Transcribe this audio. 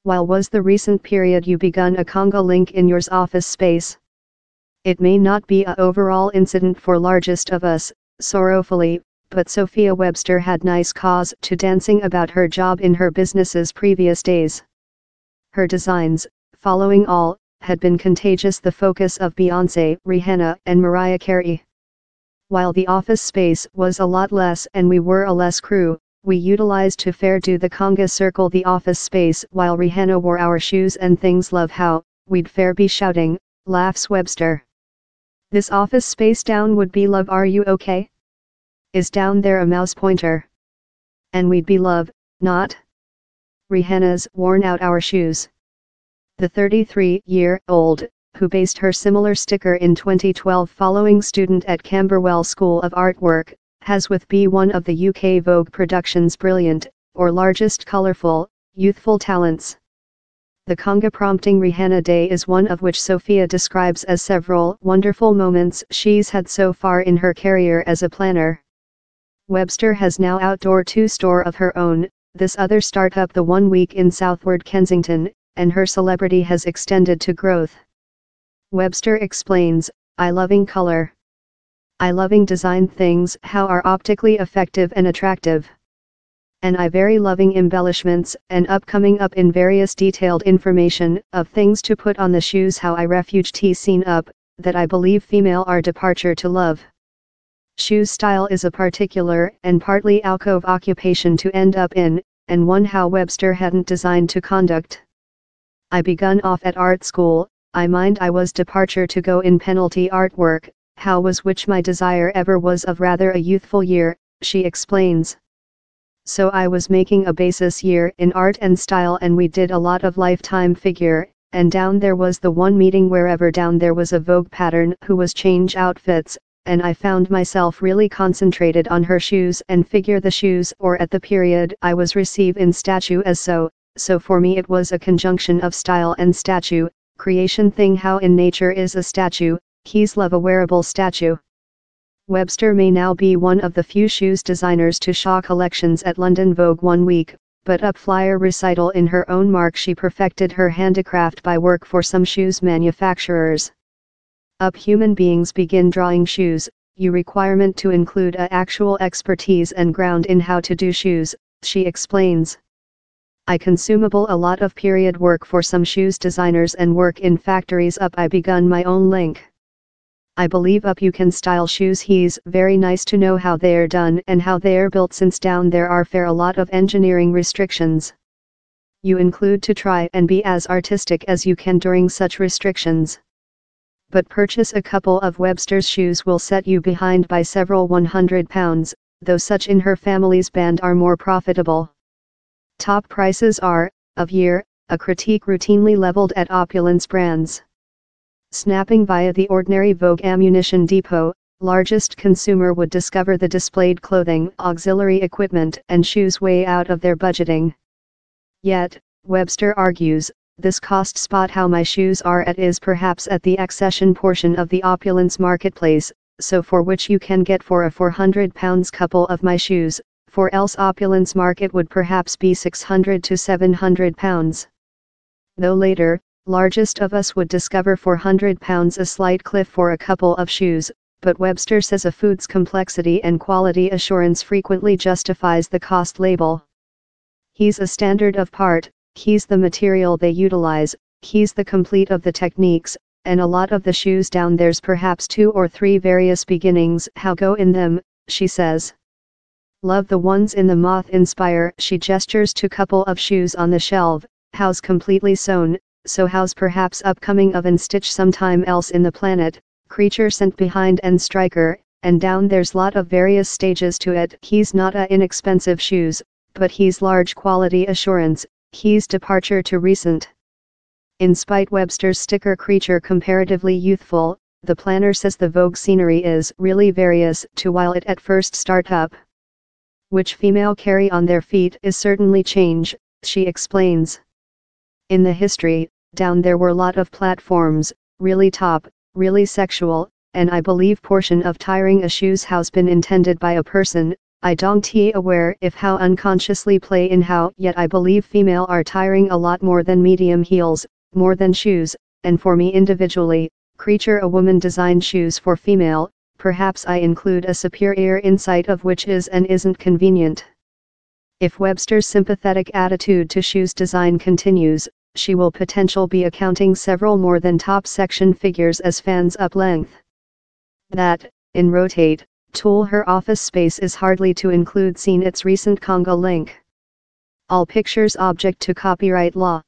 While was the recent period you begun a conga link in yours office space? It may not be a overall incident for largest of us, sorrowfully, but Sophia Webster had nice cause to dancing about her job in her business's previous days. Her designs, following all, had been contagious, the focus of Beyoncé, Rihanna, and Mariah Carey. While the office space was a lot less and we were a less crew, we utilized to fair do the conga circle the office space while Rihanna wore our shoes and things. Love how we'd fair be shouting, laughs Webster. This office space down would be love, are you okay? Is down there a mouse pointer? And we'd be love, not? Rihanna's worn out our shoes. The 33-year-old, who based her similar sticker in 2012 following student at Camberwell School of Artwork, has with be one of the UK Vogue production's brilliant, or largest colourful, youthful talents. The conga prompting Rihanna Day is one of which Sophia describes as several wonderful moments she's had so far in her career as a planner. Webster has now outdoor two-store of her own, this other startup the 1 week in Southward Kensington, and her celebrity has extended to growth. Webster explains, I loving color. I loving design things how are optically effective and attractive. And I very loving embellishments and upcoming up in various detailed information of things to put on the shoes how I refuge T scene up, that I believe female are departure to love. Shoes style is a particular and partly alcove occupation to end up in, and one how Webster hadn't designed to conduct. I begun off at art school, I mind I was departure to go in penalty artwork, how was which my desire ever was of rather a youthful year, she explains. So I was making a basis year in art and style and we did a lot of lifetime figure, and down there was the one meeting wherever down there was a Vogue pattern who was change outfits, and I found myself really concentrated on her shoes and figure the shoes or at the period I was receive in statue as so for me it was a conjunction of style and statue, creation thing how in nature is a statue, he's love a wearable statue. Webster may now be one of the few shoes designers to show collections at London Vogue 1 week, but up flyer recital in her own mark she perfected her handicraft by work for some shoes manufacturers. Up human beings begin drawing shoes, you requirement to include a actual expertise and ground in how to do shoes, she explains. I consumable a lot of period work for some shoes designers and work in factories up I begun my own link. I believe up you can style shoes he's very nice to know how they're done and how they're built since down there are fair a lot of engineering restrictions. You include to try and be as artistic as you can during such restrictions. But purchase a couple of Webster's shoes will set you behind by several £100, though such in her family's band are more profitable. Top prices are, of year, a critique routinely leveled at opulence brands. Snapping via the ordinary Vogue ammunition depot, largest consumer would discover the displayed clothing, auxiliary equipment and shoes way out of their budgeting. Yet, Webster argues, this cost spot how my shoes are at is perhaps at the accession portion of the opulence marketplace, so for which you can get for a £400 couple of my shoes, for else opulence market would perhaps be £600 to £700. Though later, largest of us would discover £400 a slight cliff for a couple of shoes, but Webster says a food's complexity and quality assurance frequently justifies the cost label. He's a standard of part, he's the material they utilize, he's the complete of the techniques, and a lot of the shoes down there's perhaps 2 or 3 various beginnings how go in them, she says. Love the ones in the moth inspire, she gestures to couple of shoes on the shelf, how's completely sewn, so how's perhaps upcoming of and stitch sometime else in the planet, creature sent behind and striker, and down there's lot of various stages to it. He's not a inexpensive shoes, but he's large quality assurance, he's departure to recent. In spite Webster's sticker creature comparatively youthful, the planner says the Vogue scenery is really various to while it at first start up. Which female carry on their feet is certainly change, she explains. In the history, down there were lot of platforms, really top, really sexual, and I believe portion of tiring a shoes has been intended by a person, I don't aware if how unconsciously play in how, yet I believe female are tiring a lot more than medium heels, more than shoes, and for me individually, creature a woman designed shoes for female, perhaps I include a superior insight of which is and isn't convenient. If Webster's sympathetic attitude to shoes design continues, she will potentially be accounting several more than top section figures as fans up length. That, in rotate, tool her office space is hardly to include seen its recent Congo link. All pictures object to copyright law.